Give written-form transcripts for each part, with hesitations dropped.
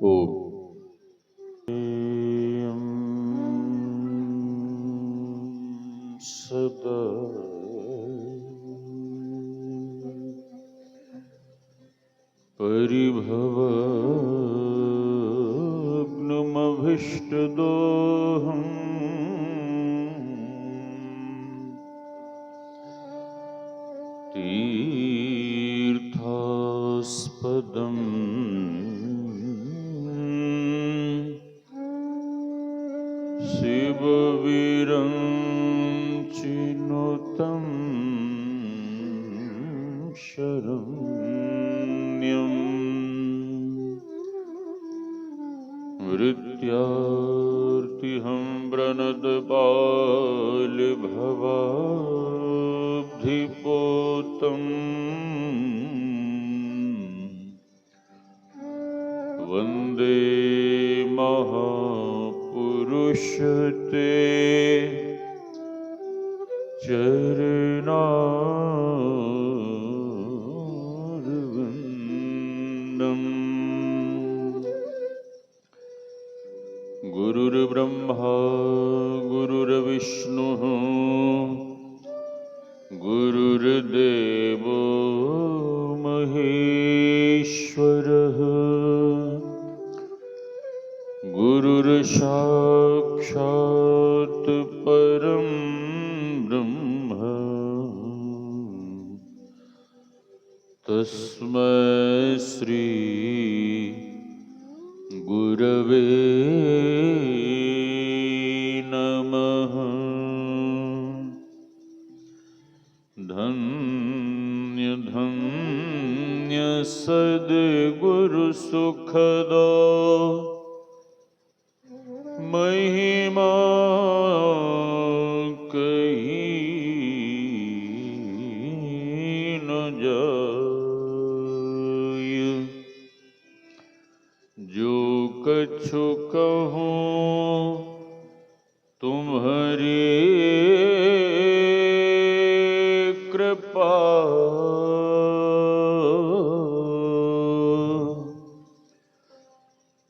ओम। सदा परिभवग्नमभीष्टदोहम् तीर्थास्पदम् शिवविरञ्चिनुतं शरण्यम् मृत्यार्तिहं प्रणतपालभवाब्धिपोतम् वन्दे महापुरुषते चरणारविन्दम्। गुरुर्ब्रह्मा गुरुर्विष्णुः गुरुर्देवो महेश्वरः गुरुर्साक्षात् परं ब्रह्म तस्मै श्री गुरवे नमः। धन्य धन्य सद्गुरु सुखदो महिमा कहीं न जाय। जो कछु कहूँ तुम्हारी कृपा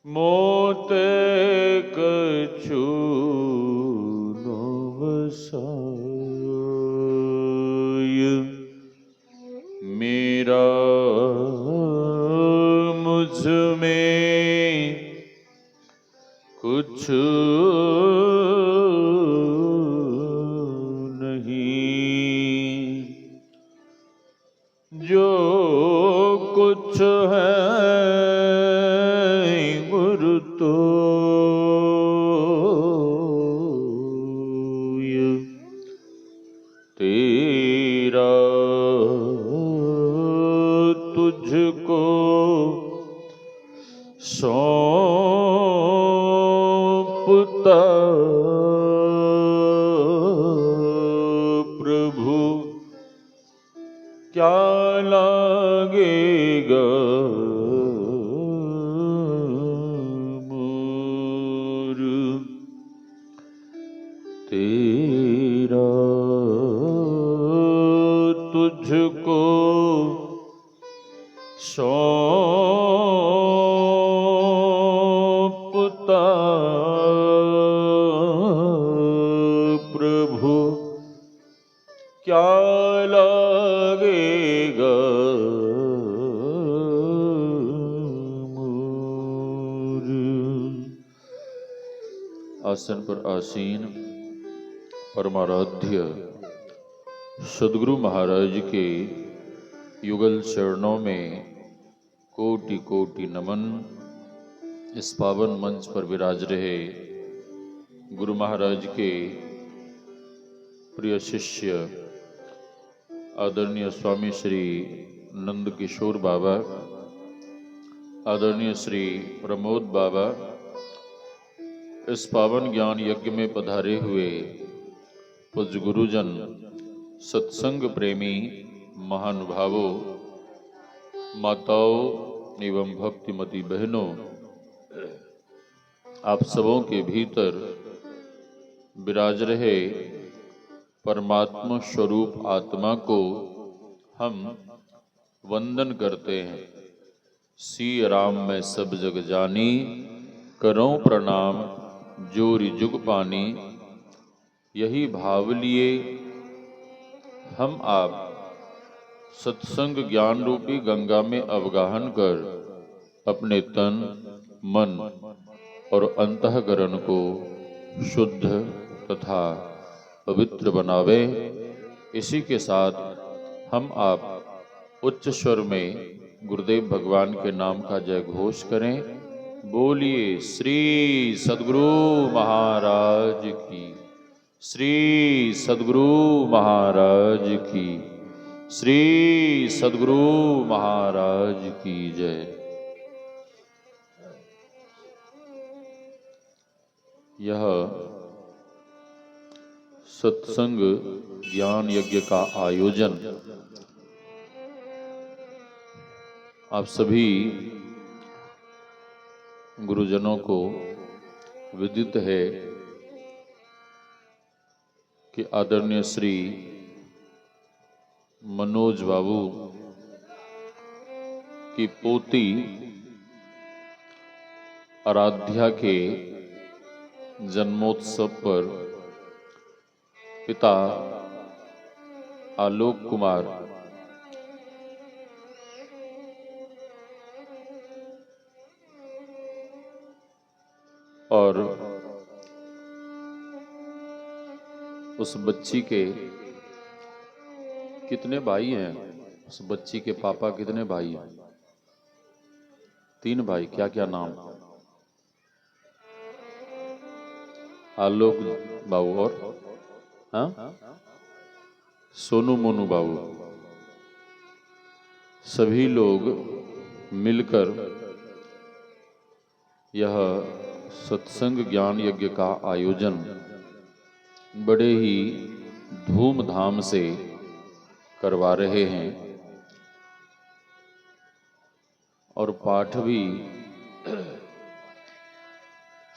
मोते कछु न बसाय। मेरा मुझ में कुछ नहीं, जो कुछ है गुरु तो तेरा तुझको सौंपता प्रभु क्या लागेगा मोर। तेरा तुझको सौंपता प्रभु क्या लागेगा मोर। आसन पर आसीन परमाराध्य सद्गुरु महाराज के युगल चरणों में कोटि कोटि नमन। इस पावन मंच पर विराज रहे गुरु महाराज के प्रिय शिष्य आदरणीय स्वामी श्री नंद किशोर बाबा, आदरणीय श्री प्रमोद बाबा, इस पावन ज्ञान यज्ञ में पधारे हुए पूज्य गुरुजन, सत्संग प्रेमी महानुभावों, माताओं एवं भक्तिमती बहनों, आप सबों के भीतर विराज रहे परमात्मा स्वरूप आत्मा को हम वंदन करते हैं, सिय राम मैं सब जग जानी, करो प्रणाम जोरि जुग पानी। यही भाव लिए हम आप सत्संग ज्ञान रूपी गंगा में अवगाहन कर अपने तन, मन और अंतःकरण को शुद्ध तथा पवित्र बनावे। इसी के साथ हम आप उच्च स्वर में गुरुदेव भगवान के नाम का जय घोष करें। बोलिए श्री सद्गुरु महाराज की, श्री सद्गुरु महाराज की, श्री सद्गुरु महाराज की जय। यह सत्संग ज्ञान यज्ञ का आयोजन आप सभी गुरुजनों को विदित है कि आदरणीय श्री मनोज बाबू की पोती आराध्या के जन्मोत्सव पर पिता आलोक कुमार और उस बच्ची के कितने भाई हैं? उस बच्ची के पापा कितने भाई हैं? 3 भाई। क्या क्या नाम? आलोक बाबू और सोनू मोनू बाबू। सभी लोग मिलकर यह सत्संग ज्ञान यज्ञ का आयोजन बड़े ही धूमधाम से करवा रहे हैं और पाठ भी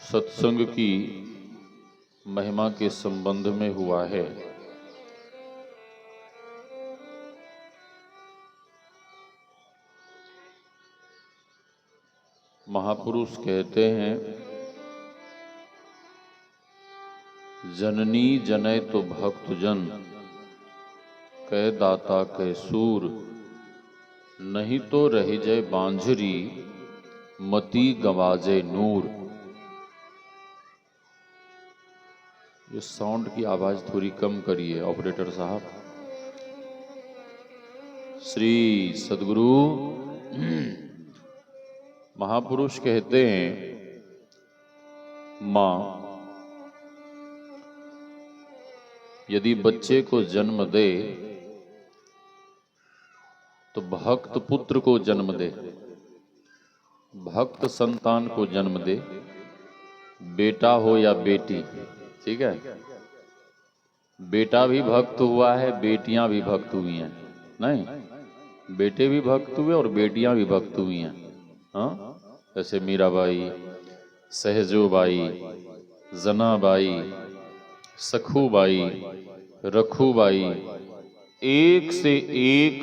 सत्संग की महिमा के संबंध में हुआ है। महापुरुष कहते हैं, जननी जनै तो भक्त जन, कह दाता कह सूर, नहीं तो रह जाए बांझरी, मती गवाजे नूर। ये साउंड की आवाज थोड़ी कम करिए ऑपरेटर साहब। श्री सद्गुरु महापुरुष कहते हैं, मां यदि बच्चे को जन्म दे तो भक्त पुत्र को जन्म दे, भक्त संतान को जन्म दे, बेटा हो या बेटी। ठीक है, बेटा भी भक्त हुआ है, बेटियां भी भक्त हुई हैं। नहीं, बेटे भी भक्त हुए और बेटियां भी भक्त हुई हैं। हाँ, जैसे मीराबाई, सहजोबाई, जनाबाई, सखूबाई, रखूबाई, एक से एक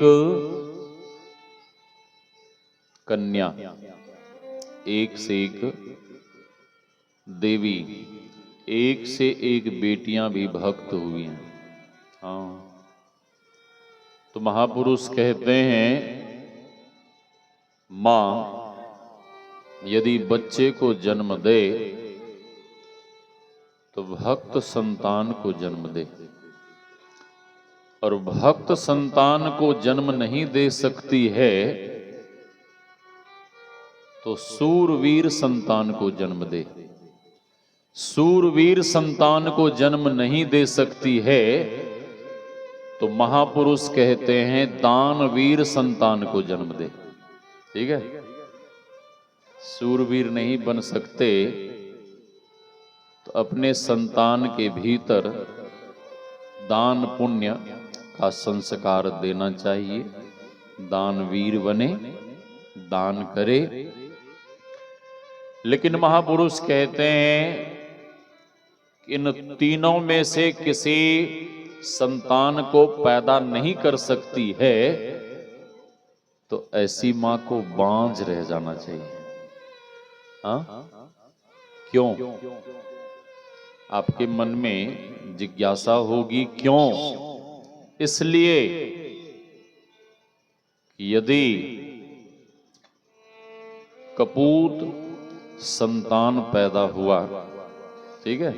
कन्या, एक से एक देवी, एक से एक बेटियां भी भक्त हुई हैं। हाँ, तो महापुरुष कहते हैं, मां यदि बच्चे को जन्म दे तो भक्त संतान को जन्म दे, और भक्त संतान को जन्म नहीं दे सकती है तो सूरवीर संतान को जन्म दे। सूरवीर संतान को जन्म नहीं दे सकती है तो महापुरुष कहते हैं दानवीर संतान को जन्म दे। ठीक है, सूरवीर नहीं बन सकते तो अपने संतान के भीतर दान पुण्य का संस्कार देना चाहिए। दानवीर बने, दान करे। लेकिन महापुरुष कहते हैं इन तीनों में से किसी संतान को पैदा नहीं कर सकती है तो ऐसी मां को बांझ रह जाना चाहिए। हाँ, क्यों? आपके मन में जिज्ञासा होगी क्यों? इसलिए यदि कपूत संतान पैदा हुआ, ठीक है,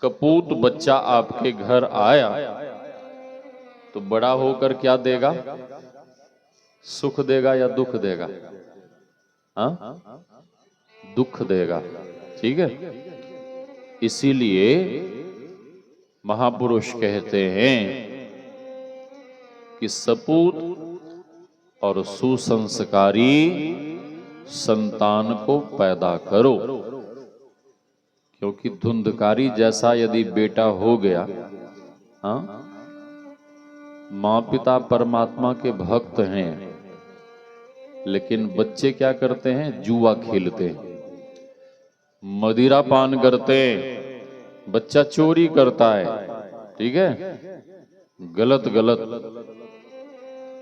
कपूत बच्चा आपके घर आया, तो बड़ा होकर क्या देगा? सुख देगा या दुख देगा? हाँ, दुख देगा। ठीक है, इसीलिए महापुरुष कहते हैं कि सपूत और सुसंस्कारी संतान को पैदा करो, क्योंकि धुंधकारी जैसा यदि बेटा हो गया, हाँ, माँ पिता परमात्मा के भक्त हैं, लेकिन बच्चे क्या करते हैं? जुआ खेलते हैं, मदिरा पान करते हैं, बच्चा चोरी करता है, ठीक है, गलत गलत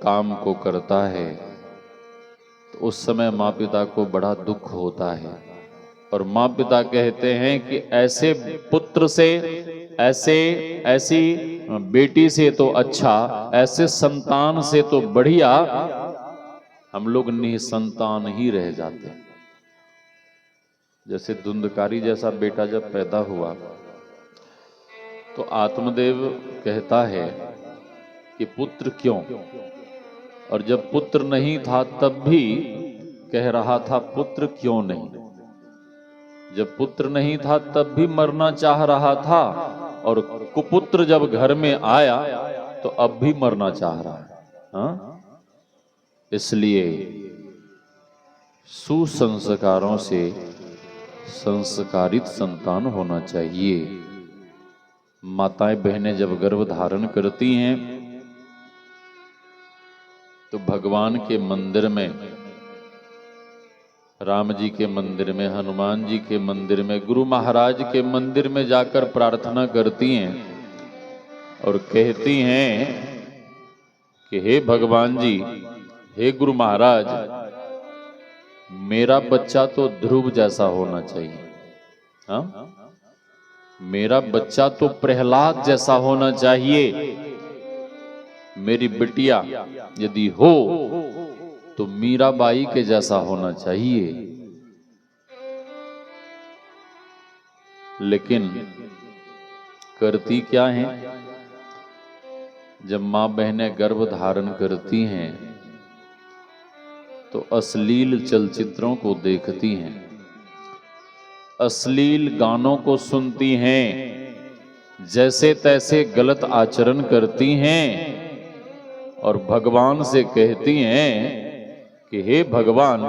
काम को करता है, तो उस समय माँ पिता को बड़ा दुख होता है। और माँ पिता कहते हैं कि ऐसे पुत्र से, ऐसी बेटी से तो अच्छा, ऐसे संतान से तो बढ़िया हम लोग निसंतान ही रह जाते हैं। जैसे धुंधकारी जैसा बेटा जब पैदा हुआ तो आत्मदेव कहता है कि पुत्र क्यों? और जब पुत्र नहीं था तब भी कह रहा था पुत्र क्यों नहीं। जब पुत्र नहीं था तब भी मरना चाह रहा था, और कुपुत्र जब घर में आया तो अब भी मरना चाह रहा है। हाँ? इसलिए सुसंस्कारों से संस्कारित संतान होना चाहिए। माताएं बहनें जब गर्भ धारण करती हैं तो भगवान के मंदिर में, राम जी के मंदिर में, हनुमान जी के मंदिर में, गुरु महाराज के मंदिर में जाकर प्रार्थना करती हैं और कहती हैं कि हे भगवान जी, हे गुरु महाराज, मेरा बच्चा तो ध्रुव जैसा होना चाहिए। हाँ? मेरा बच्चा तो प्रहलाद जैसा होना चाहिए। मेरी बिटिया यदि हो तो मीराबाई के जैसा होना चाहिए। लेकिन करती क्या है? जब मां बहनें गर्भ धारण करती हैं तो अश्लील चलचित्रों को देखती हैं, अश्लील गानों को सुनती हैं, जैसे तैसे गलत आचरण करती हैं और भगवान से कहती हैं कि हे भगवान,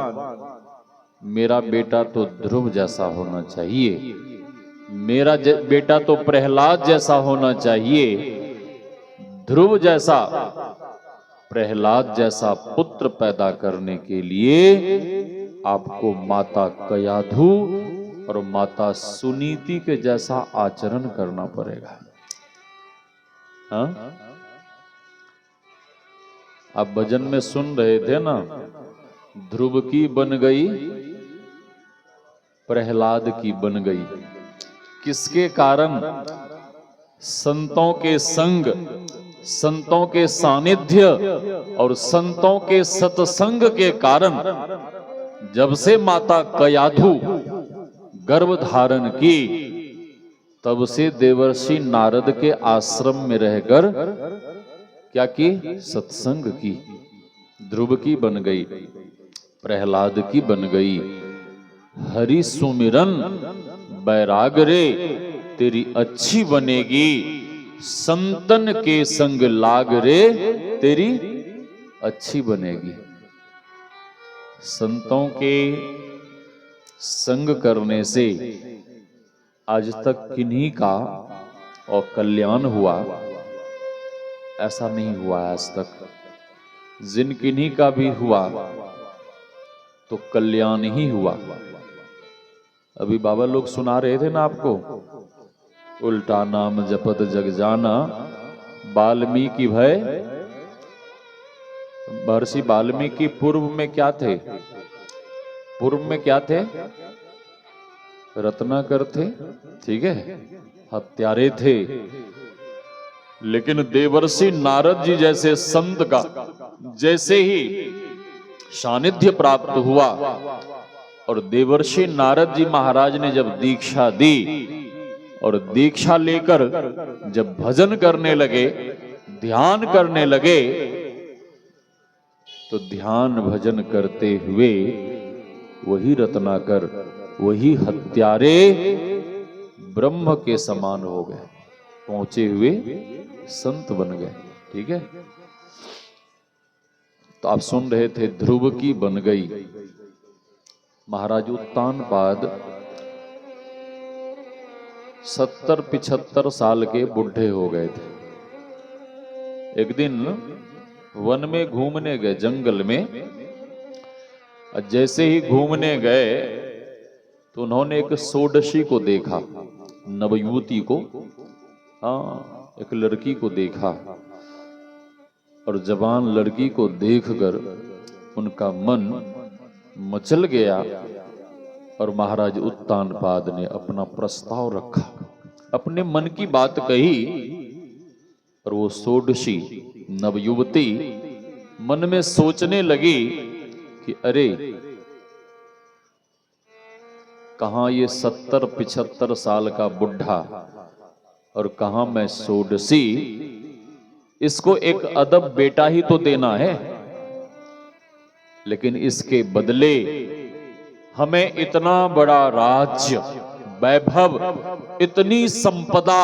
मेरा बेटा तो ध्रुव जैसा होना चाहिए, मेरा बेटा तो प्रहलाद जैसा होना चाहिए। ध्रुव जैसा, प्रहलाद जैसा पुत्र पैदा करने के लिए आपको माता कयाधु और माता सुनीति के जैसा आचरण करना पड़ेगा। हाँ? आप भजन में सुन रहे थे ना, ध्रुव की बन गई, प्रहलाद की बन गई। किसके कारण? संतों के संग, संतों के सानिध्य और संतों के सत्संग के कारण। जब से माता कयाधु गर्भ धारण की, तब से देवर्षि नारद के आश्रम में रहकर क्या की? सत्संग की। ध्रुव की बन गई, प्रहलाद की बन गई। हरि सुमिरन बैराग रे, तेरी अच्छी बनेगी। संतन के संग लाग रे, तेरी अच्छी बनेगी। संतों के संग करने से आज तक किन्हीं का और कल्याण हुआ? ऐसा नहीं हुआ आज तक। जिन किन्हीं का भी हुआ तो कल्याण ही हुआ। अभी बाबा लोग सुना रहे थे ना आपको, उल्टा नाम जपत जग जाना, वाल्मीकि भय महर्षि वाल्मीकि पूर्व में क्या थे? पूर्व में क्या थे? रत्नाकर थे, ठीक है, हत्यारे थे। लेकिन देवर्षि नारद जी जैसे संत का जैसे ही सानिध्य प्राप्त हुआ और देवर्षि नारद जी महाराज ने जब दीक्षा दी और दीक्षा लेकर जब भजन करने लगे, ध्यान करने लगे, तो ध्यान भजन करते हुए वही रत्नाकर, वही हत्यारे ब्रह्म के समान हो गए, पहुंचे हुए संत बन गए। ठीक है, तो आप सुन रहे थे ध्रुव की बन गई। महाराज उत्तानपाद 70-75 साल के बुढ़े हो गए थे। एक दिन वन में घूमने गए, जंगल में। जैसे ही घूमने गए तो उन्होंने एक षोडशी को देखा, नवयुवती को, एक लड़की को देखा। और जवान लड़की को देखकर उनका मन मचल गया और महाराज उत्तानपाद ने अपना प्रस्ताव रखा, अपने मन की बात कही। और वो षोडशी नवयुवती मन में सोचने लगी कि अरे, कहां ये 70-75 साल का बुढ़ा और कहां मैं षोडशी, इसको एक अदब बेटा ही तो देना है, लेकिन इसके बदले हमें इतना बड़ा राज्य, वैभव, इतनी संपदा,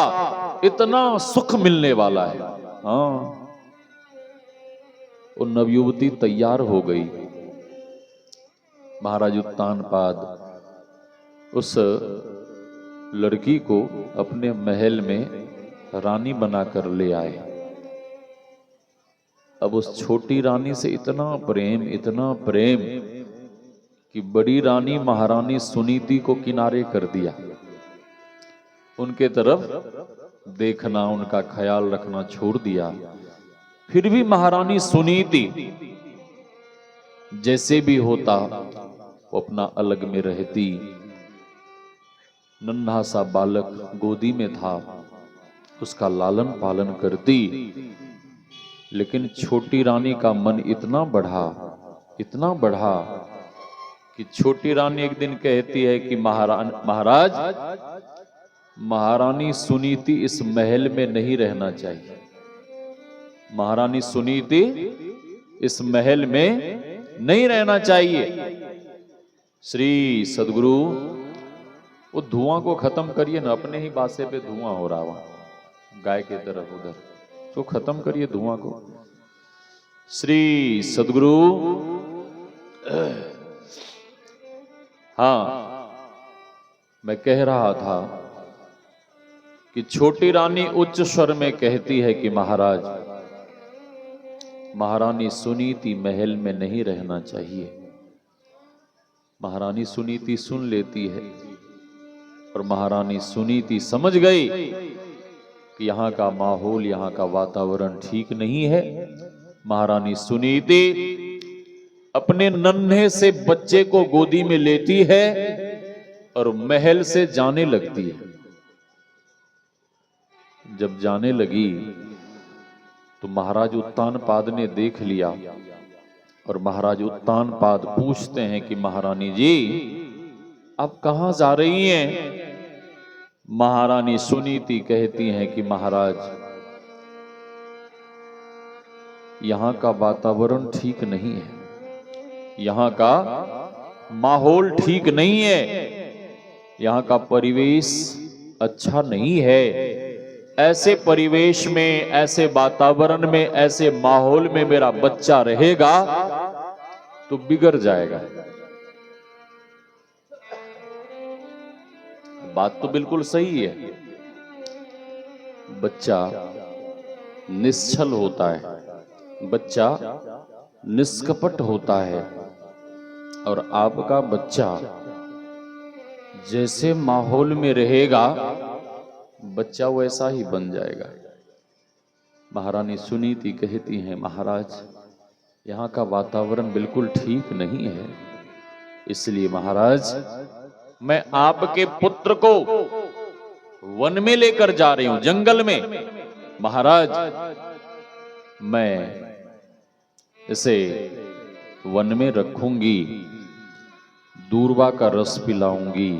इतना सुख मिलने वाला है। हाँ, वो नवयुवती तैयार हो गई। महाराज उत्तानपाद उस लड़की को अपने महल में रानी बनाकर ले आए। अब उस छोटी रानी से इतना प्रेम, इतना प्रेम कि बड़ी रानी महारानी सुनीति को किनारे कर दिया। उनके तरफ देखना, उनका ख्याल रखना छोड़ दिया। फिर भी महारानी सुनीति जैसे भी होता वो अपना अलग में रहती। नन्हा सा बालक गोदी में था, उसका लालन पालन करती। लेकिन छोटी रानी का मन इतना बढ़ा, इतना बढ़ा कि छोटी रानी एक दिन कहती है कि महाराज, महारानी सुनीति इस महल में नहीं रहना चाहिए। महारानी सुनीति इस महल में नहीं रहना चाहिए। श्री सदगुरु, वो धुआं को खत्म करिए ना, अपने ही बासे पे धुआं हो रहा वहां गाय के तरफ उधर, तो खत्म करिए धुआं को। श्री सदगुरु, हाँ, मैं कह रहा था कि छोटी रानी उच्च स्वर में कहती है कि महाराज, महारानी सुनीति महल में नहीं रहना चाहिए। महारानी सुनीति सुन लेती है और महारानी सुनीति समझ गई कि यहाँ का माहौल, यहाँ का वातावरण ठीक नहीं है। महारानी सुनीति अपने नन्हे से बच्चे को गोदी में लेती है और महल से जाने लगती है। जब जाने लगी तो महाराज उत्तानपाद ने देख लिया और महाराज उत्तानपाद पूछते हैं कि महारानी जी, आप कहां जा रही हैं? महारानी सुनीति कहती हैं कि महाराज, यहां का वातावरण ठीक नहीं है, यहां का माहौल ठीक नहीं है, यहां का परिवेश अच्छा नहीं है। ऐसे परिवेश में, ऐसे वातावरण में, ऐसे माहौल में मेरा बच्चा रहेगा तो बिगड़ जाएगा। बात तो बिल्कुल सही है। बच्चा निश्चल होता है, बच्चा निष्कपट होता है, और आपका बच्चा जैसे माहौल में रहेगा बच्चा वैसा ही बन जाएगा। महारानी सुनीति कहती हैं, महाराज, यहाँ का वातावरण बिल्कुल ठीक नहीं है, इसलिए महाराज मैं आपके पुत्र को वन में लेकर जा रही हूं, जंगल में। महाराज मैं इसे वन में रखूंगी, दूर्वा का रस पिलाऊंगी,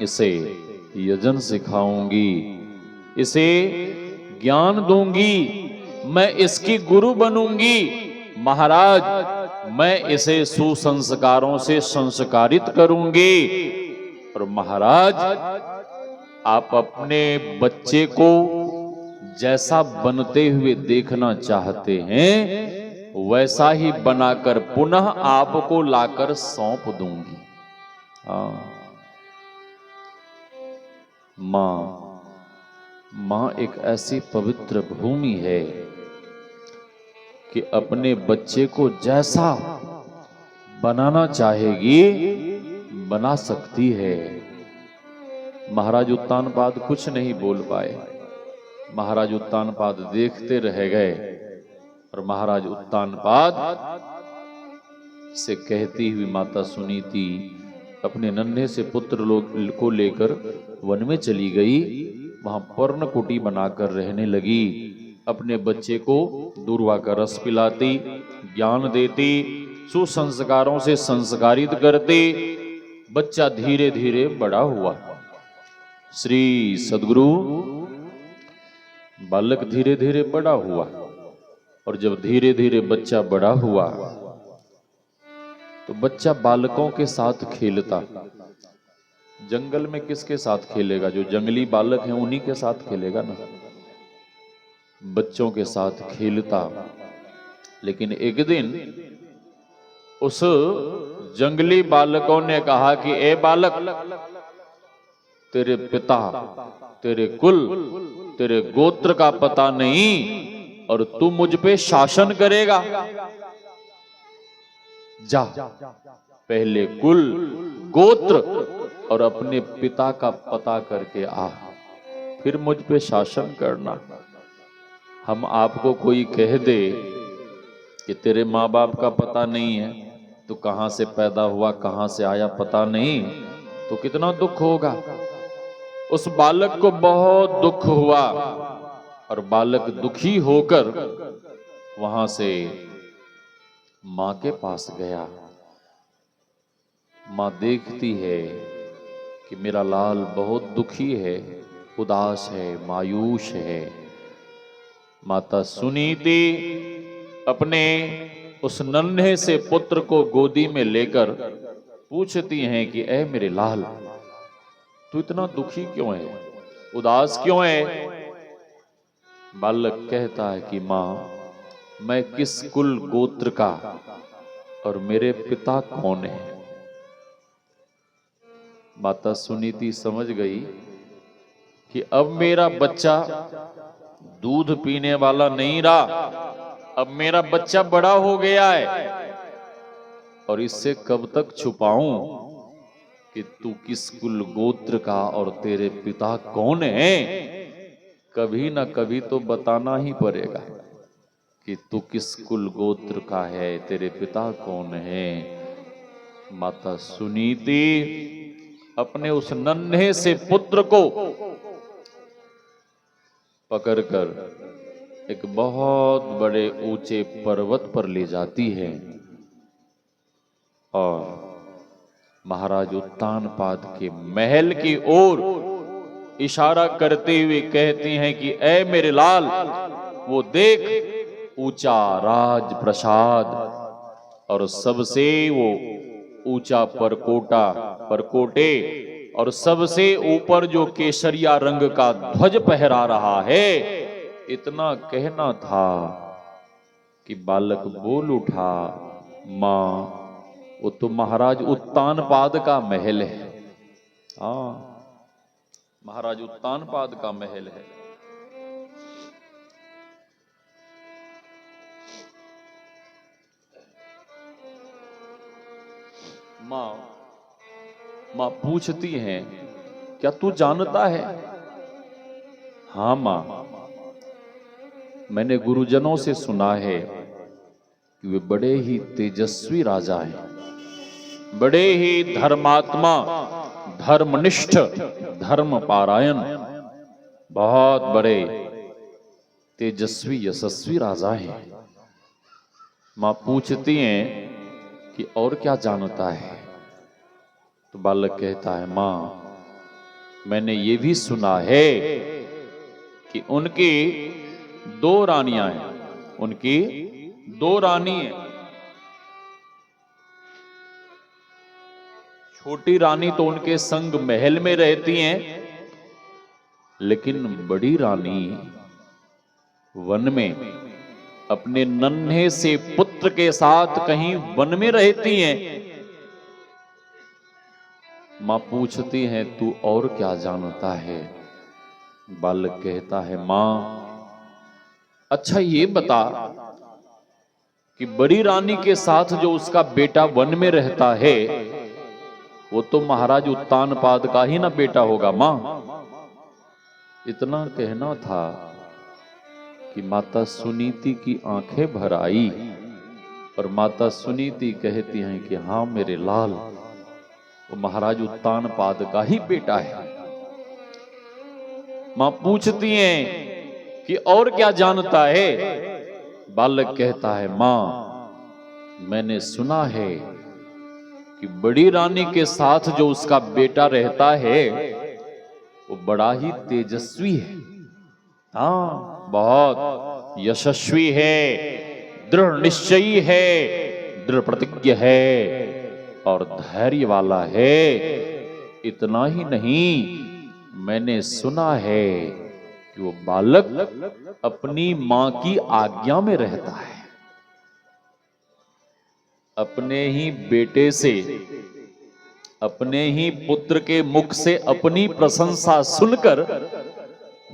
इसे यजन सिखाऊंगी, इसे ज्ञान दूंगी, मैं इसकी गुरु बनूंगी। महाराज मैं इसे सुसंस्कारों से संस्कारित करूंगी। और महाराज आप अपने बच्चे को जैसा बनते हुए देखना चाहते हैं वैसा ही बनाकर पुनः आपको लाकर सौंप दूंगी। मां एक ऐसी पवित्र भूमि है कि अपने बच्चे को जैसा बनाना चाहेगी बना सकती है। महाराज उत्तानपाद कुछ नहीं बोल पाए। महाराज उत्तानपाद देखते रह गए और महाराज उत्तानपाद से कहती हुई माता सुनीति अपने नन्हे से पुत्र को लेकर वन में चली गई। वहां पर्णकुटी बनाकर रहने लगी। अपने बच्चे को दूर्वा का रस पिलाती, ज्ञान देती, सुसंस्कारों से संस्कारित करती। बच्चा धीरे धीरे बड़ा हुआ। श्री सद्गुरु बालक धीरे धीरे बड़ा हुआ और जब धीरे धीरे बच्चा बड़ा हुआ तो बच्चा बालकों के साथ खेलता। जंगल में किसके साथ खेलेगा? जो जंगली बालक हैं उन्हीं के साथ खेलेगा ना। बच्चों के साथ खेलता। लेकिन एक दिन उस जंगली बालकों ने कहा कि ए बालक, तेरे पिता, तेरे कुल, तेरे गोत्र का पता नहीं और तू मुझ पे शासन करेगा। जा पहले कुल, गोत्र और अपने पिता का पता करके आ, फिर मुझ पे शासन करना। हम आपको कोई कह दे कि तेरे माँ बाप का पता नहीं है, तू कहां से पैदा हुआ, कहां से आया पता नहीं, तो कितना दुख होगा। उस बालक को बहुत दुख हुआ और बालक दुखी होकर वहां से मां के पास गया। मां देखती है कि मेरा लाल बहुत दुखी है, उदास है, मायूस है। माता सुनीति अपने उस नन्हे से पुत्र को गोदी में लेकर पूछती हैं कि ऐ मेरे लाल, तू इतना दुखी क्यों है, उदास क्यों है? बालक कहता है कि मां, मैं किस कुल गोत्र का और मेरे पिता कौन है? माता सुनीति समझ गई कि अब मेरा बच्चा दूध पीने वाला नहीं रहा, अब मेरा बच्चा बड़ा हो गया है और इससे कब तक छुपाऊं कि तू किस कुल गोत्र का और तेरे पिता कौन है? कभी ना कभी तो बताना ही पड़ेगा कि तू किस कुल गोत्र का है, तेरे पिता कौन है। माता सुनीति अपने उस नन्हे से पुत्र को पकड़कर एक बहुत बड़े ऊंचे पर्वत पर ले जाती है और महाराज उत्तानपाद के महल की ओर इशारा करते हुए कहती हैं कि ऐ मेरे लाल, वो देख ऊंचा राज प्रसाद और सबसे वो ऊंचा परकोटे और सबसे ऊपर जो केसरिया रंग का ध्वज फहरा रहा है। इतना कहना था कि बालक बोल उठा, मां, वो तो महाराज उत्तानपाद का महल है। हाँ, महाराज उत्तानपाद का महल है। मां पूछती हैं, क्या तू जानता है? हाँ मां, मैंने गुरुजनों से सुना है कि वे बड़े ही तेजस्वी राजा हैं, बड़े ही धर्मात्मा, धर्मनिष्ठ, धर्म पारायण, बहुत बड़े तेजस्वी यशस्वी राजा हैं। मां पूछती हैं कि और क्या जानता है? तो बालक कहता है, मां मैंने ये भी सुना है कि उनकी 2 रानियां हैं, उनकी 2 रानी हैं। छोटी रानी तो उनके संग महल में रहती हैं, लेकिन बड़ी रानी वन में अपने नन्हे से पुत्र के साथ कहीं वन में रहती हैं। मां पूछती है, तू और क्या जानता है? बालक कहता है, मां अच्छा ये बता कि बड़ी रानी के साथ जो उसका बेटा वन में रहता है, वो तो महाराज उत्तानपाद का ही ना बेटा होगा। मां इतना कहना था कि माता सुनीति की आंखें भर आई और माता सुनीति कहती हैं कि हां मेरे लाल, वो महाराज उत्तानपाद का ही बेटा है। मां पूछती हैं कि और क्या जानता है? बालक कहता है, मां मैंने सुना है कि बड़ी रानी के साथ जो उसका बेटा रहता है वो बड़ा ही तेजस्वी है, हाँ बहुत यशस्वी है, दृढ़ निश्चयी है, दृढ़ प्रतिज्ञ है और धैर्य वाला है। इतना ही नहीं, मैंने सुना है कि वो बालक अपनी मां की आज्ञा में रहता है। अपने ही बेटे से, अपने ही पुत्र के मुख से अपनी प्रशंसा सुनकर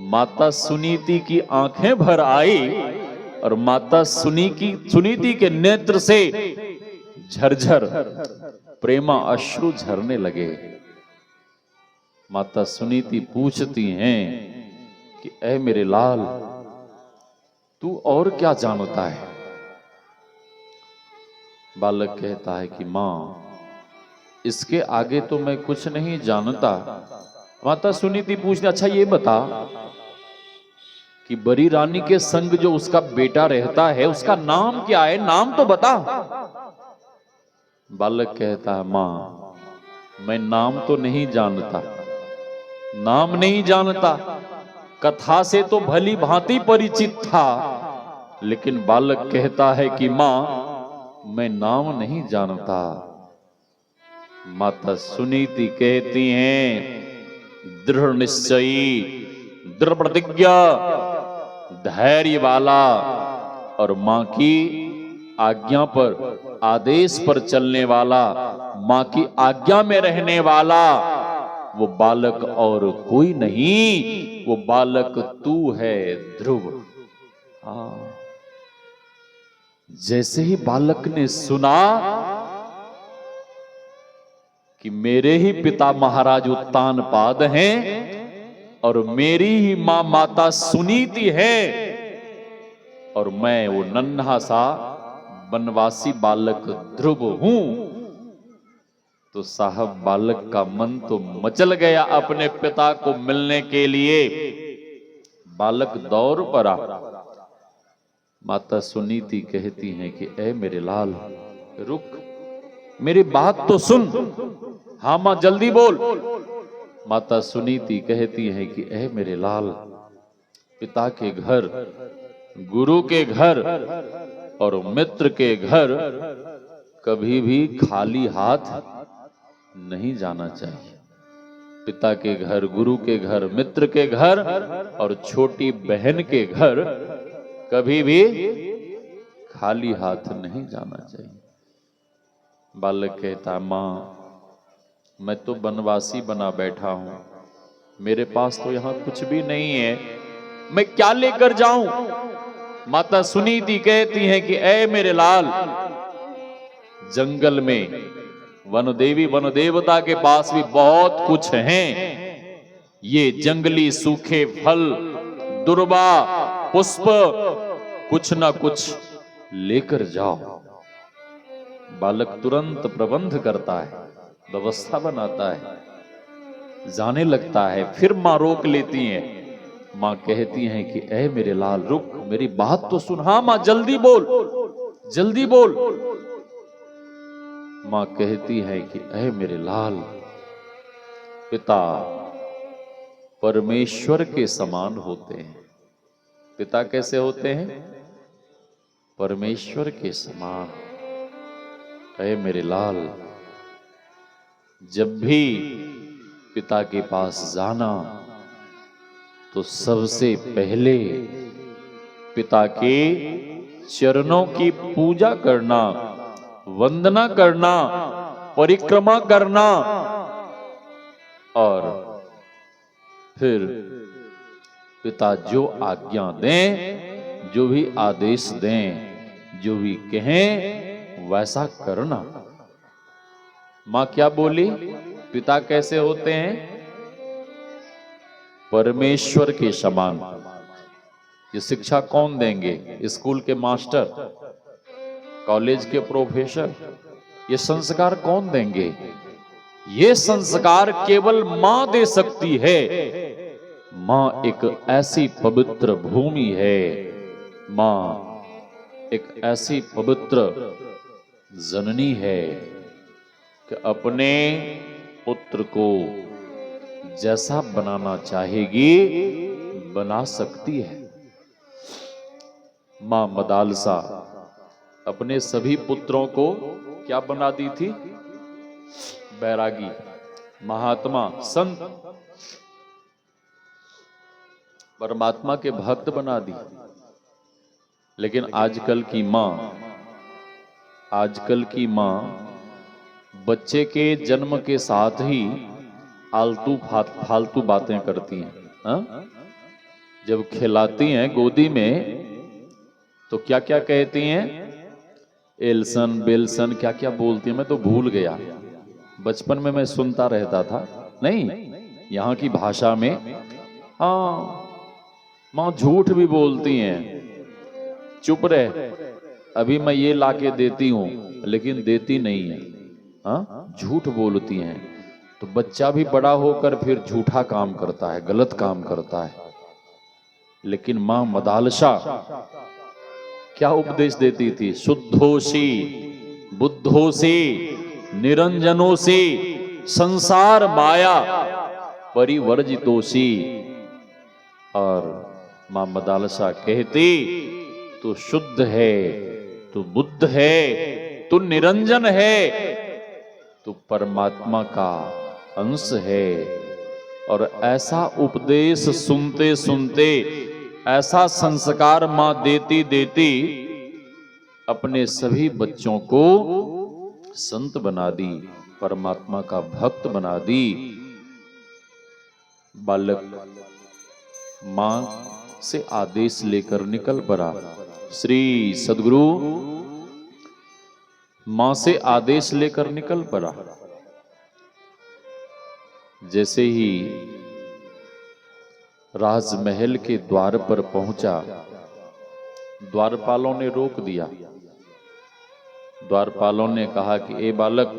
माता सुनीति की आंखें भर आई और माता सुनीति के नेत्र से झरझर प्रेमा अश्रु झरने लगे। माता सुनीति पूछती हैं कि ऐ मेरे लाल, तू और क्या जानता है? बालक कहता है कि मां इसके आगे तो मैं कुछ नहीं जानता। माता सुनीति पूछती, अच्छा ये बता कि बड़ी रानी के संग जो उसका बेटा रहता है उसका नाम क्या है? नाम तो बता। बालक कहता है, मां मैं नाम तो नहीं जानता, नाम नहीं जानता, कथा से तो भली भांति परिचित था, लेकिन बालक कहता है कि मां मैं नाम नहीं जानता। माता सुनीति कहती हैं, दृढ़ निश्चयी, दृढ़ प्रतिज्ञा, धैर्य वाला और मां की आज्ञा पर, आदेश पर चलने वाला, मां की आज्ञा में रहने वाला वो बालक और कोई नहीं, वो बालक तू है ध्रुव। हाँ, जैसे ही बालक ने सुना कि मेरे ही पिता महाराज उत्तानपाद हैं और मेरी ही मां माता सुनीति है और मैं वो नन्हा सा वनवासी बालक ध्रुव हूं, तो साहब बालक का मन तो मचल गया अपने पिता को मिलने के लिए। बालक दौड़ पड़ा। माता सुनीति कहती हैं कि ऐ मेरे लाल रुक, मेरी बात तो सुन। हाँ मां जल्दी बोल। माता सुनीति कहती है कि ऐ मेरे लाल, पिता के घर, गुरु के घर और मित्र के घर कभी भी खाली हाथ नहीं जाना चाहिए। पिता के घर, गुरु के घर, मित्र के घर और छोटी बहन के घर कभी भी खाली हाथ नहीं जाना चाहिए। बालक कहता, मां मैं तो वनवासी बना बैठा हूं, मेरे पास तो यहां कुछ भी नहीं है, मैं क्या लेकर जाऊं? माता सुनीति कहती हैं कि ऐ मेरे लाल, जंगल में वन देवी वन देवता के पास भी बहुत कुछ हैं। ये जंगली सूखे फल, दुर्वा, पुष्प कुछ ना कुछ लेकर जाओ। बालक तुरंत प्रबंध करता है, व्यवस्था बनाता है, जाने लगता है। फिर मां रोक लेती हैं। मां कहती हैं कि ऐ मेरे लाल रुक, मेरी बात तो सुन। हाँ मां, जल्दी बोल, जल्दी बोल। मां कहती है कि ऐ मेरे लाल, पिता परमेश्वर के समान होते हैं। पिता कैसे होते हैं? परमेश्वर के समान। ऐ मेरे लाल, जब भी पिता के पास जाना तो सबसे पहले पिता के चरणों की पूजा करना, वंदना करना, परिक्रमा करना, और फिर पिता जो आज्ञा दें, जो भी आदेश दें, जो भी कहें, वैसा करना। मां क्या बोली? पिता कैसे होते हैं? परमेश्वर के समान। ये शिक्षा कौन देंगे? स्कूल के मास्टर, कॉलेज के प्रोफेसर? ये संस्कार कौन देंगे? ये संस्कार केवल मां दे सकती है। मां एक ऐसी पवित्र भूमि है, मां एक ऐसी पवित्र जननी है कि अपने पुत्र को जैसा बनाना चाहेगी बना सकती है। मां मदालसा अपने सभी पुत्रों को क्या बना दी थी? बैरागी, महात्मा, संत, परमात्मा के भक्त बना दी। लेकिन आजकल की मां बच्चे के जन्म के साथ ही फालतू बातें करती हैं। हा? जब खिलाती हैं गोदी में तो क्या क्या कहती हैं? एल्सन बेल्सन क्या क्या बोलती हैं, मैं तो भूल गया। बचपन में मैं सुनता रहता था। नहीं, यहाँ की भाषा में हाँ, मां झूठ भी बोलती हैं। चुप रहे, अभी मैं ये लाके देती हूं, लेकिन देती नहीं है। हाँ, झूठ बोलती हैं। तो बच्चा भी बड़ा होकर फिर झूठा काम करता है, गलत काम करता है। लेकिन मां मदालसा क्या उपदेश देती थी? शुद्धोसी बुद्धोसी निरंजनोसी संसार माया परिवर्जितोसी। और मां मदालसा कहती, तू शुद्ध है, तू बुद्ध है, तू निरंजन है, तू परमात्मा का अंश है। और ऐसा उपदेश सुनते सुनते, ऐसा संस्कार मां देती देती अपने सभी बच्चों को संत बना दी, परमात्मा का भक्त बना दी। बालक मां से आदेश लेकर निकल पड़ा। श्री सद्गुरु मां से आदेश लेकर निकल पड़ा। जैसे ही राजमहल के द्वार पर पहुंचा, द्वारपालों ने रोक दिया। द्वारपालों ने कहा कि ए बालक,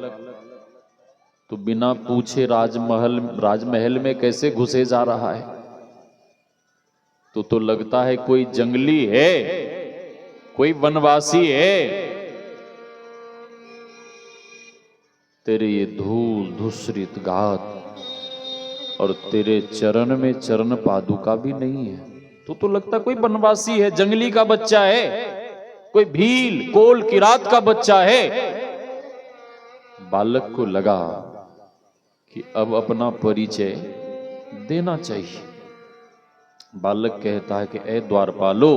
तू बिना पूछे राजमहल में कैसे घुसे जा रहा है? तो लगता है कोई जंगली है, कोई वनवासी है। तेरे ये धूल धूसरित गात और तेरे चरण में चरण पादुका भी नहीं है। तो लगता कोई वनवासी है, जंगली का बच्चा है, कोई भील कोल किरात का बच्चा है। बालक को लगा कि अब अपना परिचय देना चाहिए। बालक कहता है कि ए द्वारपालो,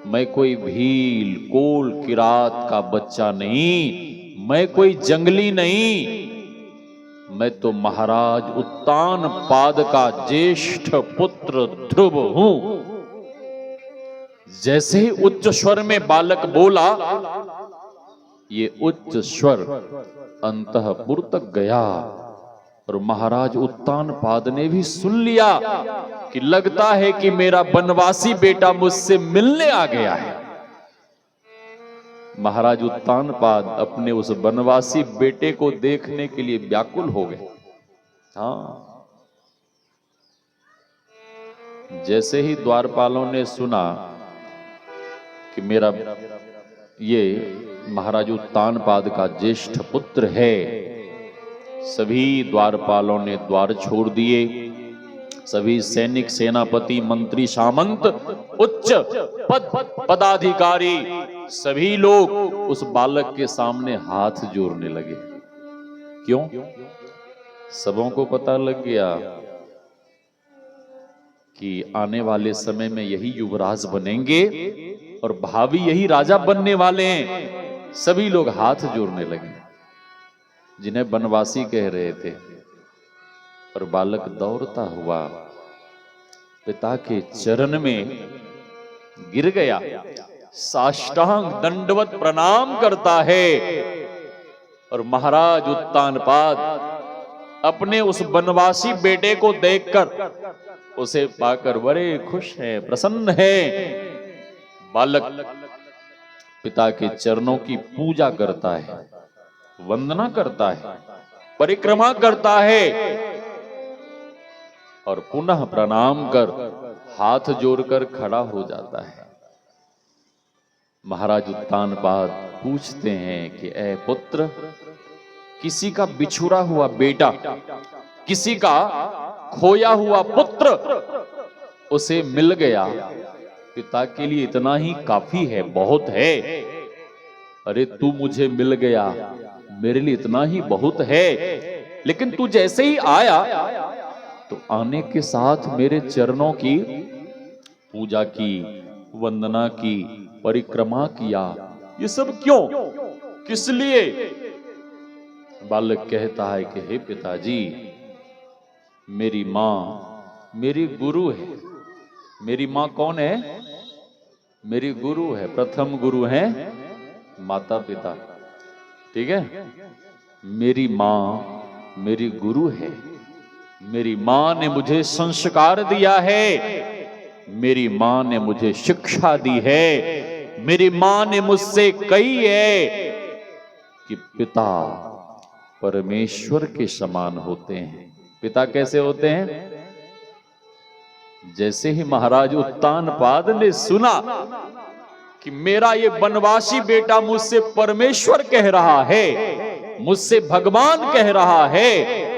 मैं कोई भील कोल किरात का बच्चा नहीं, मैं कोई जंगली नहीं, मैं तो महाराज उत्तान पाद का ज्येष्ठ पुत्र ध्रुव हूं। जैसे ही उच्च स्वर में बालक बोला, ये उच्च स्वर अंतःपुर तक गया और महाराज उत्तान पाद ने भी सुन लिया कि लगता है कि मेरा बनवासी बेटा मुझसे मिलने आ गया है। महाराज उत्तानपाद अपने उस वनवासी बेटे को देखने के लिए व्याकुल हो गए। हाँ, जैसे ही द्वारपालों ने सुना कि मेरा ये महाराज उत्तानपाद का ज्येष्ठ पुत्र है, सभी द्वारपालों ने द्वार छोड़ दिए। सभी सैनिक, सेनापति, मंत्री, सामंत, उच्च पदाधिकारी सभी लोग उस बालक के सामने हाथ जोड़ने लगे। क्यों? सबों को पता लग गया कि आने वाले समय में यही युवराज बनेंगे और भावी यही राजा बनने वाले हैं। सभी लोग हाथ जोड़ने लगे, जिन्हें वनवासी कह रहे थे। और बालक दौड़ता हुआ पिता के चरण में गिर गया, साष्टांग दंडवत प्रणाम करता है। और महाराज उत्तानपाद अपने उस वनवासी बेटे को देखकर, उसे पाकर बड़े खुश हैं, प्रसन्न हैं। बालक पिता के चरणों की पूजा करता है, वंदना करता है, परिक्रमा करता है और पुनः प्रणाम कर हाथ जोड़कर खड़ा हो जाता है। महाराज उत्तानपाद पूछते हैं कि ऐ पुत्र, किसी का बिछुड़ा हुआ बेटा, किसी का खोया हुआ पुत्र उसे मिल गया, पिता के लिए इतना ही काफी है, बहुत है। अरे तू मुझे मिल गया, मेरे लिए इतना ही बहुत है। लेकिन तू जैसे ही आया तो आने के साथ मेरे चरणों की पूजा की, वंदना की, परिक्रमा किया। ये सब क्यों, किस लिए? बालक कहता है कि हे पिताजी, मेरी माँ मेरी गुरु है। मेरी माँ कौन है? मेरी गुरु है। प्रथम गुरु है माता पिता, ठीक है। मेरी माँ मेरी गुरु है। मेरी माँ ने मुझे संस्कार दिया है, मेरी माँ ने मुझे शिक्षा दी है। मेरी माँ ने मुझसे कही है कि पिता परमेश्वर के समान होते हैं। पिता कैसे होते हैं? जैसे ही महाराज उत्तानपाद ने सुना कि मेरा ये वनवासी बेटा मुझसे परमेश्वर कह रहा है, मुझसे भगवान कह रहा है,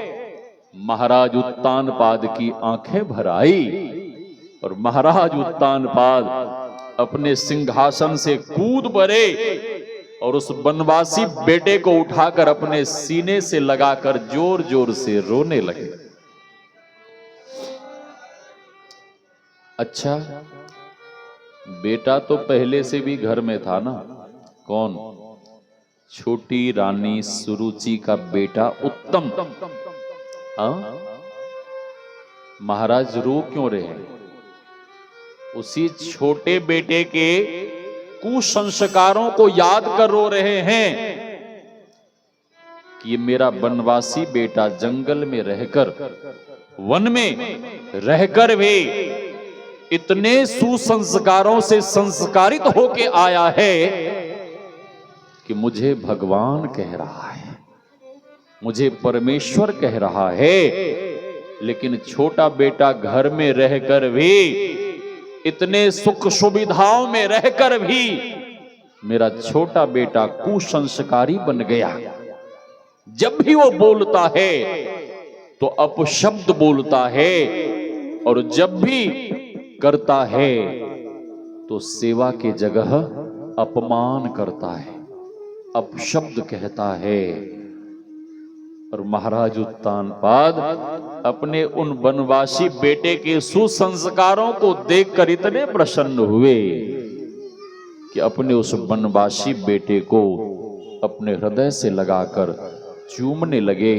महाराज उत्तानपाद की आंखें भर आई और महाराज उत्तानपाद अपने सिंहासन से कूद पड़े और उस वनवासी बेटे को उठाकर अपने सीने से लगाकर जोर जोर से रोने लगे। अच्छा, बेटा तो पहले से भी घर में था ना। कौन? छोटी रानी सुरुचि का बेटा उत्तम। हाँ, महाराज रो क्यों रहे हैं? उसी छोटे बेटे के कुसंस्कारों को याद कर रो रहे हैं कि ये मेरा वनवासी बेटा जंगल में रहकर, वन में रहकर भी इतने सुसंस्कारों से संस्कारित होके आया है कि मुझे भगवान कह रहा है, मुझे परमेश्वर कह रहा है। लेकिन छोटा बेटा घर में रहकर भी, इतने सुख सुविधाओं में रहकर भी मेरा छोटा बेटा कुसंस्कारी बन गया। जब भी वो बोलता है तो अपशब्द बोलता है, और जब भी करता है तो सेवा के जगह अपमान करता है, अपशब्द कहता है। और महाराज उत्तानपाद अपने उन वनवासी बेटे के सुसंस्कारों को देखकर इतने प्रसन्न हुए कि अपने उस वनवासी बेटे को अपने हृदय से लगाकर चूमने लगे,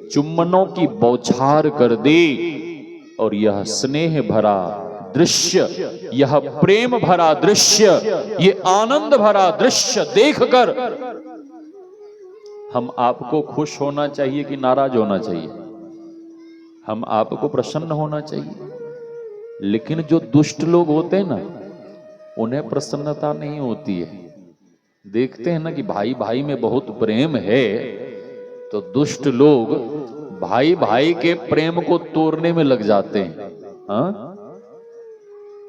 चुम्बनों की बौछार कर दी। और यह स्नेह भरा दृश्य, यह प्रेम भरा दृश्य, ये आनंद भरा दृश्य देखकर हम आपको खुश होना चाहिए कि नाराज होना चाहिए? हम आपको प्रसन्न होना चाहिए। लेकिन जो दुष्ट लोग होते हैं ना, उन्हें प्रसन्नता नहीं होती है। देखते हैं ना कि भाई भाई में बहुत प्रेम है, तो दुष्ट लोग भाई भाई के प्रेम को तोड़ने में लग जाते हैं। हाँ,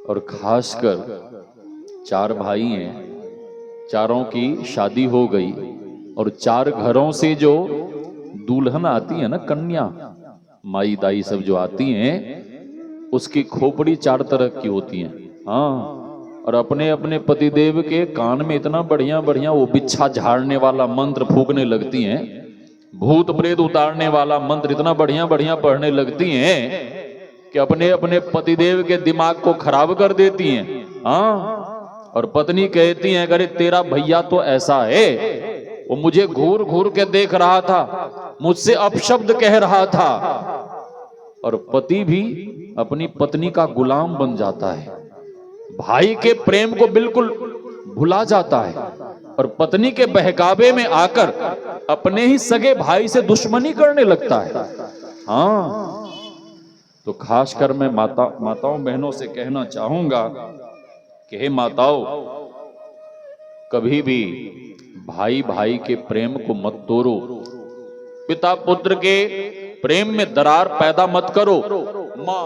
और खासकर 4 भाई हैं, चारों की शादी हो गई और 4 घरों से जो दुल्हन आती है ना, कन्या माई दाई सब जो आती हैं, उसकी खोपड़ी 4 तरह की होती हैं। हाँ, और अपने अपने पतिदेव के कान में इतना बढ़िया बढ़िया वो बिच्छा झाड़ने वाला मंत्र फूकने लगती हैं, भूत प्रेत उतारने वाला मंत्र इतना बढ़िया बढ़िया पढ़ने लगती हैं कि अपने अपने पतिदेव के दिमाग को खराब कर देती हैं। हाँ, और पत्नी कहती है अरे तेरा भैया तो ऐसा है, वो मुझे घूर घूर के देख रहा था, मुझसे अपशब्द कह रहा था। और पति भी अपनी पत्नी का गुलाम बन जाता है, भाई के प्रेम को बिल्कुल भुला जाता है और पत्नी के बहकावे में आकर अपने ही सगे भाई से दुश्मनी करने लगता है। हाँ, तो खासकर मैं माताओं बहनों से कहना चाहूंगा कि हे माताओं, कभी भी भाई भाई के प्रेम को मत तोड़ो, पिता पुत्र के प्रेम में दरार पैदा मत करो। मां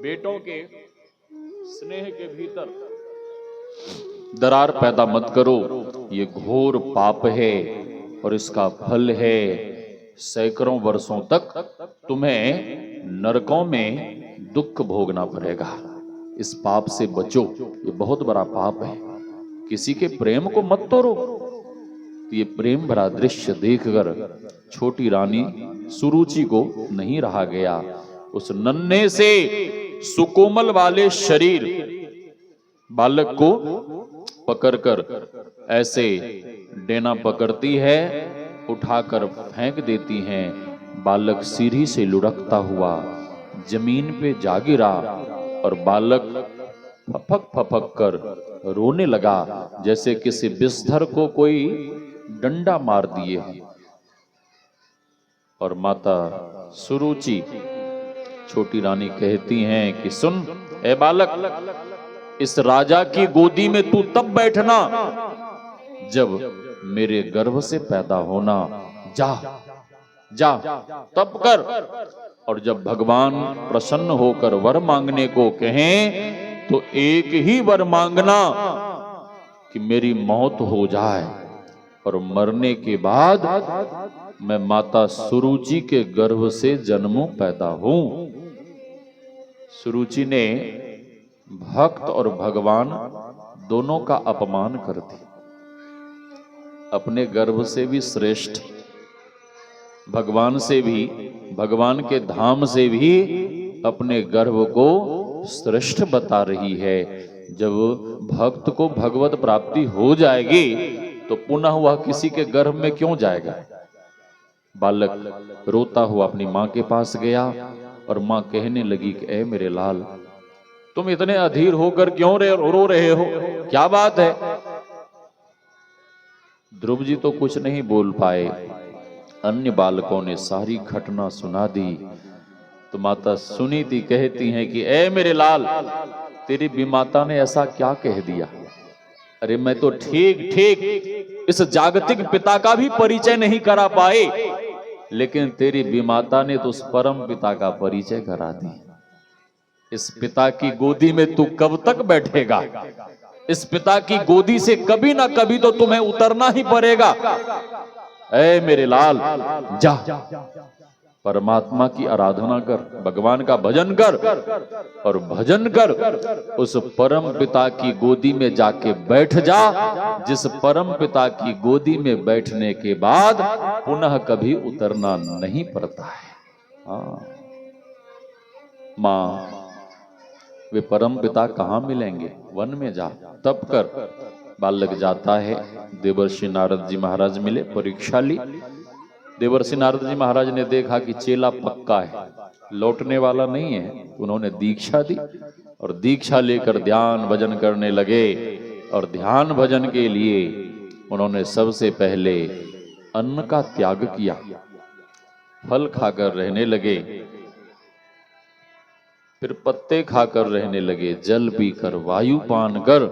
बेटों के स्नेह के भीतर दरार पैदा मत करो, ये घोर पाप है और इसका फल है सैकड़ों वर्षों तक तुम्हें नरकों में दुख भोगना पड़ेगा। इस पाप से बचो, ये बहुत बड़ा पाप है। किसी के प्रेम को मत तोड़ो। ये प्रेम भरा दृश्य देखकर छोटी रानी सुरुचि को नहीं रहा गया। उस नन्हे से सुकोमल वाले शरीर बालक को पकड़कर ऐसे डेना पकड़ती है, उठाकर फेंक देती हैं। बालक सीढ़ी से लुढ़कता हुआ जमीन पे जा गिरा और बालक फपक फपक कर रोने लगा, जैसे किसी बिस्तर को कोई डंडा मार दिए। और माता सुरुचि छोटी रानी कहती हैं कि सुन ए बालक, इस राजा की गोदी में तू तब बैठना जब मेरे गर्भ से पैदा होना। जा जा तब कर, और जब भगवान प्रसन्न होकर वर मांगने को कहें तो एक ही वर मांगना कि मेरी मौत हो जाए और मरने के बाद मैं माता सुरुचि के गर्भ से जन्मों पैदा हूं। सुरुचि ने भक्त और भगवान दोनों का अपमान कर दिया। अपने गर्भ से भी श्रेष्ठ, भगवान से भी, भगवान के धाम से भी अपने गर्भ को श्रेष्ठ बता रही है। जब भक्त को भगवत प्राप्ति हो जाएगी तो पुनः वह किसी के गर्भ में क्यों जाएगा। बालक रोता हुआ अपनी मां के पास गया और मां कहने लगी कि ए मेरे लाल, तुम इतने अधीर होकर क्यों रो रहे हो, क्या बात है। ध्रुव जी तो कुछ नहीं बोल पाए, अन्य बालकों ने सारी घटना सुना दी। तो माता सुनीति कहती हैं कि ए मेरे लाल, तेरी विमाता ने ऐसा क्या कह दिया। अरे मैं तो ठीक ठीक इस जागतिक पिता का भी परिचय नहीं करा पाए, लेकिन तेरी विमाता ने तो उस परम पिता का परिचय करा दी। इस पिता की गोदी में तू कब तक बैठेगा। इस पिता की गोदी से कभी ना कभी तो तुम्हें उतरना ही पड़ेगा। ऐ मेरे लाल, जा परमात्मा की आराधना कर, भगवान का भजन कर, और भजन कर उस परम पिता की गोदी में जाके बैठ जा, जिस परम पिता की गोदी में बैठने के बाद पुनः कभी उतरना नहीं पड़ता है। हाँ मां, वे परम पिता कहाँ मिलेंगे, वन में जा तप कर। बालक जाता है, देवर्षि नारद जी महाराज मिले, परीक्षा ली। देवर्षि नारद जी महाराज ने देखा कि चेला पक्का है, लौटने वाला नहीं है, उन्होंने दीक्षा दी और दीक्षा लेकर ध्यान भजन करने लगे। और ध्यान भजन के लिए उन्होंने सबसे पहले अन्न का त्याग किया, फल खाकर रहने लगे। फिर पत्ते खाकर रहने लगे, जल पीकर, वायु पान कर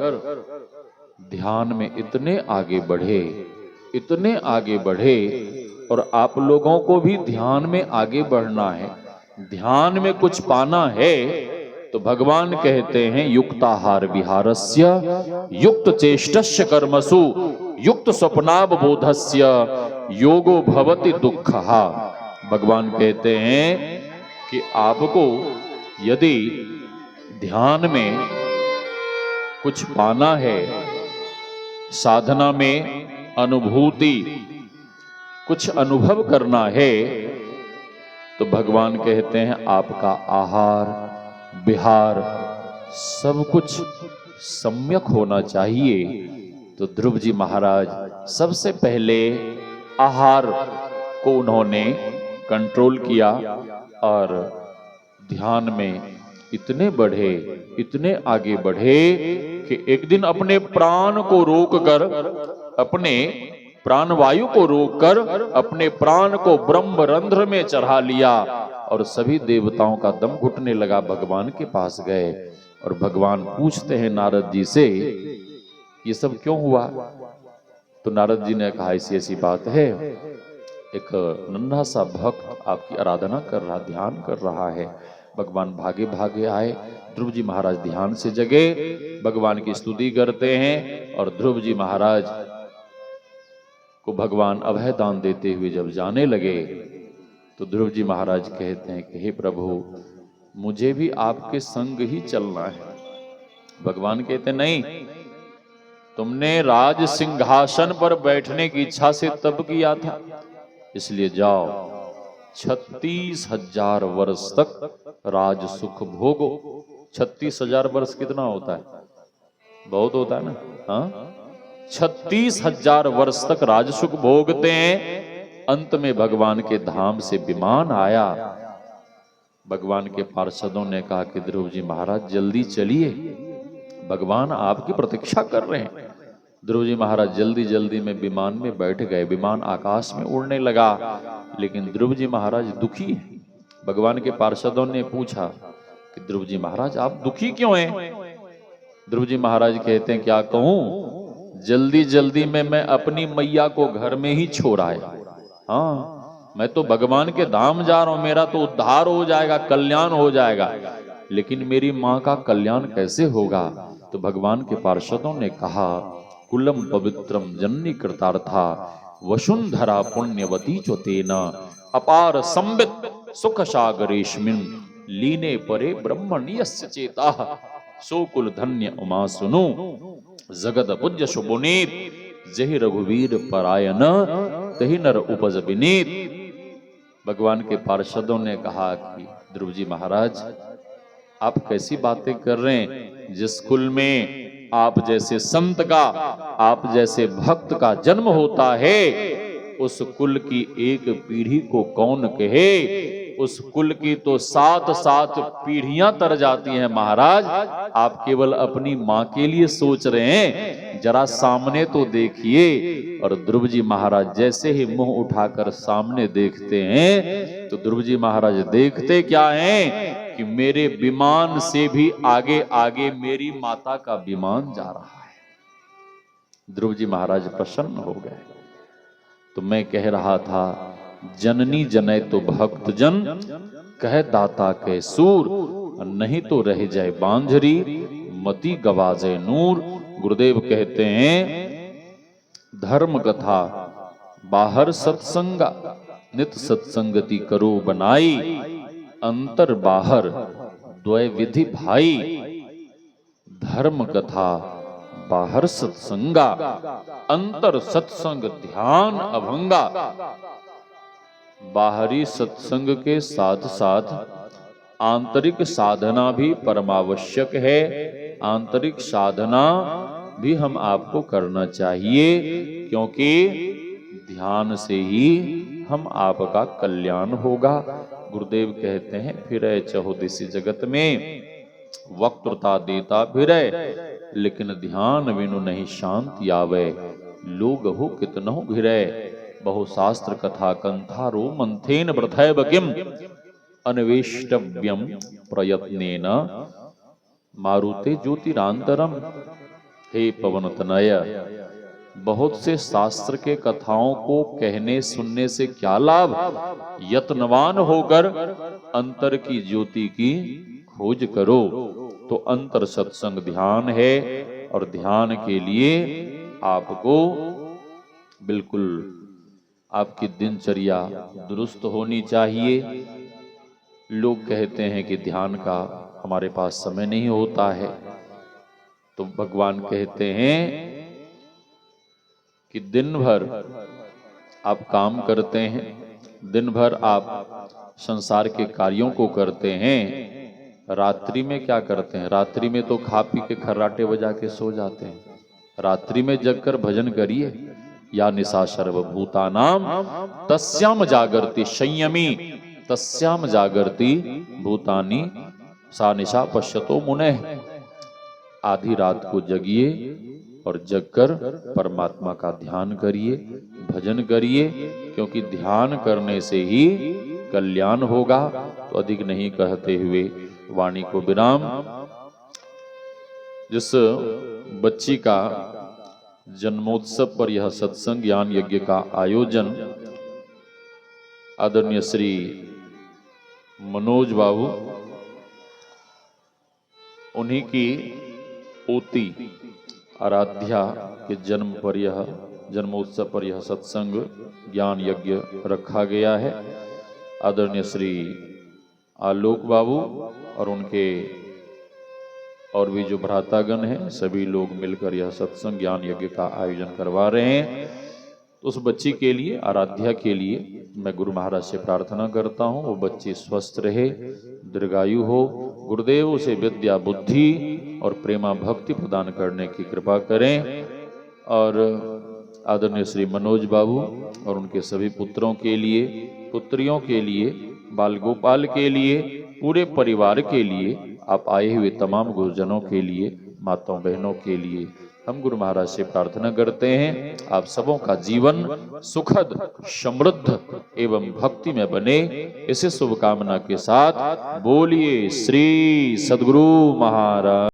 ध्यान में इतने आगे बढ़े, इतने आगे बढ़े। और आप लोगों को भी ध्यान में आगे बढ़ना है, ध्यान में कुछ पाना है तो भगवान कहते हैं युक्ताहार विहारस्य युक्त चेष्टस्य कर्मसु युक्त स्वप्नावबोधस्य योगो भवति दुःखः। भगवान कहते हैं कि आपको यदि ध्यान में कुछ पाना है, साधना में अनुभूति कुछ अनुभव करना है, तो भगवान कहते हैं आपका आहार विहार सब कुछ सम्यक होना चाहिए। तो ध्रुव जी महाराज सबसे पहले आहार को उन्होंने कंट्रोल किया और ध्यान में इतने बढ़े, इतने आगे बढ़े कि एक दिन अपने प्राण को रोककर, अपने प्राण वायु को रोककर अपने प्राण को ब्रह्म रंध्र में चढ़ा लिया और सभी देवताओं का दम घुटने लगा। भगवान के पास गए और भगवान पूछते हैं नारद जी से, ये सब क्यों हुआ? तो नारद जी ने कहा ऐसी ऐसी बात है, एक नन्हा सा भक्त आपकी आराधना कर रहा, ध्यान कर रहा है। भगवान भागे भागे आए, ध्रुव जी महाराज ध्यान से जगे, भगवान की स्तुति करते हैं और ध्रुव जी महाराज को भगवान अभय दान देते हुए जब जाने लगे तो ध्रुव जी महाराज कहते हैं कि हे प्रभु, मुझे भी आपके संग ही चलना है। भगवान कहते नहीं, तुमने राज सिंहासन पर बैठने की इच्छा से तप किया था, इसलिए जाओ 36,000 वर्ष तक राज सुख भोगो। 36,000 वर्ष कितना होता है? बहुत होता है ना। हाँ, 36,000 वर्ष तक राजसुख भोगते हैं। अंत में भगवान के धाम से विमान आया। भगवान के पार्षदों ने कहा कि ध्रुव जी महाराज जल्दी चलिए, भगवान आपकी प्रतीक्षा कर रहे हैं। ध्रुव जी महाराज जल्दी जल्दी में विमान में बैठ गए। विमान आकाश में उड़ने लगा, लेकिन ध्रुव जी महाराज दुखी हैं। भगवान के पार्षदों ने पूछा कि ध्रुव जी महाराज आप दुखी क्यों हैं? ध्रुव जी महाराज कहते हैं क्या कहूं, जल्दी जल्दी में मैं अपनी मैया को घर में ही छोड़ आया। हाँ, मैं तो भगवान के धाम जा रहा हूं, मेरा तो उद्धार हो जाएगा, कल्याण हो जाएगा, लेकिन मेरी माँ का कल्याण कैसे होगा? तो भगवान के पार्षदों ने कहा कुलम पवित्रम जननी कृतार्था वसुंधरा पुण्यवती च तेना अपार संबित सुख सागरेश्मिन लीने परे ब्रह्मण्यस्य चेता सो कुल धन्य उमा सुनु जगत पूज्य शुभुनीत जहि रघुवीर परायण तहि नर उपज विनीत। भगवान के पार्षदों ने कहा कि ध्रुव जी महाराज आप कैसी बातें कर रहे हैं? जिस कुल में आप जैसे संत का, आप जैसे भक्त का जन्म होता है, उस कुल की एक पीढ़ी को कौन कहे? उस कुल की तो 7-7 पीढ़ियां तर जाती हैं महाराज। आप केवल अपनी माँ के लिए सोच रहे हैं, जरा सामने तो देखिए। और ध्रुव जी महाराज जैसे ही मुंह उठाकर सामने देखते हैं तो ध्रुव जी महाराज देखते क्या हैं कि मेरे विमान से भी आगे आगे मेरी माता का विमान जा रहा है। ध्रुव जी महाराज प्रसन्न हो गए। तो मैं कह रहा था जननी जनै तो भक्त जन कह दाता के सूर, नहीं तो रह जाए बांझरी मति गवा जाए नूर। गुरुदेव कहते हैं धर्म कथा बाहर सत्संगा नित सत्संगति करो बनाई, अंतर बाहर द्वय विधि भाई। धर्म कथा बाहर सत्संगा अंतर सत्संग ध्यान अभंगा। बाहरी सत्संग के साथ साथ आंतरिक साधना भी परमावश्यक है। आंतरिक साधना भी हम आपको करना चाहिए, क्योंकि ध्यान से ही हम आपका कल्याण होगा। गुरुदेव कहते हैं फिरे चहुदिसी जगत में वक्तृता देता फिरे, लेकिन ध्यान बिनु नहीं शांति आवे। लोग हो कितनो घिरे बहुशास्त्र कथा कंथारो मंथेन व्रथैव किम अन्वेष्टव्यम प्रयत्नेन मारुते ज्योतिरांतरम। हे पवन तनय, बहुत से शास्त्र के कथाओं को कहने सुनने से क्या लाभ, यत्नवान होकर अंतर की ज्योति की खोज करो। तो अंतर सत्संग ध्यान है, और ध्यान के लिए आपको बिल्कुल आपकी दिनचर्या दुरुस्त होनी चाहिए। लोग कहते हैं कि ध्यान का हमारे पास समय नहीं होता है, तो भगवान कहते हैं कि दिन भर आप काम करते हैं, दिन भर आप संसार के कार्यों को करते हैं, रात्रि में क्या करते हैं? रात्रि में तो खा पी के खर्राटे बजा के सो जाते हैं। रात्रि में जगकर भजन करिए। या निशा सर्वभूतानाम तस्याम जागर्ति संयमी तस्याम जागर्ति भूतानि सा निशा पश्यतो मुनेः। आधी रात को जगिए और जगकर परमात्मा का ध्यान करिए, भजन करिए, क्योंकि ध्यान करने से ही कल्याण होगा। तो अधिक नहीं कहते हुए वाणी को विराम। जिस बच्ची का जन्मोत्सव पर यह सत्संग ज्ञान यज्ञ का आयोजन आदरणीय श्री मनोज बाबू, उन्हीं की पोती आराध्या के जन्म पर यह जन्मोत्सव पर यह सत्संग ज्ञान यज्ञ रखा गया है। आदरणीय श्री आलोक बाबू और उनके और भी जो भ्रातागण हैं, सभी लोग मिलकर यह सत्संग ज्ञान यज्ञ का आयोजन करवा रहे हैं। तो उस बच्ची के लिए, आराध्या के लिए मैं गुरु महाराज से प्रार्थना करता हूँ, वो बच्ची स्वस्थ रहे, दीर्घायु हो, गुरुदेव उसे विद्या बुद्धि और प्रेमा भक्ति प्रदान करने की कृपा करें। और आदरणीय श्री मनोज बाबू और उनके सभी पुत्रों के लिए, पुत्रियों के लिए, बाल गोपाल के लिए, पूरे परिवार के लिए, आप आए हुए तमाम गुरुजनों के लिए, माताओं बहनों के लिए हम गुरु महाराज से प्रार्थना करते हैं, आप सबों का जीवन सुखद, समृद्ध एवं भक्ति में बने। इसे शुभकामना के साथ बोलिए श्री सद्गुरु महाराज।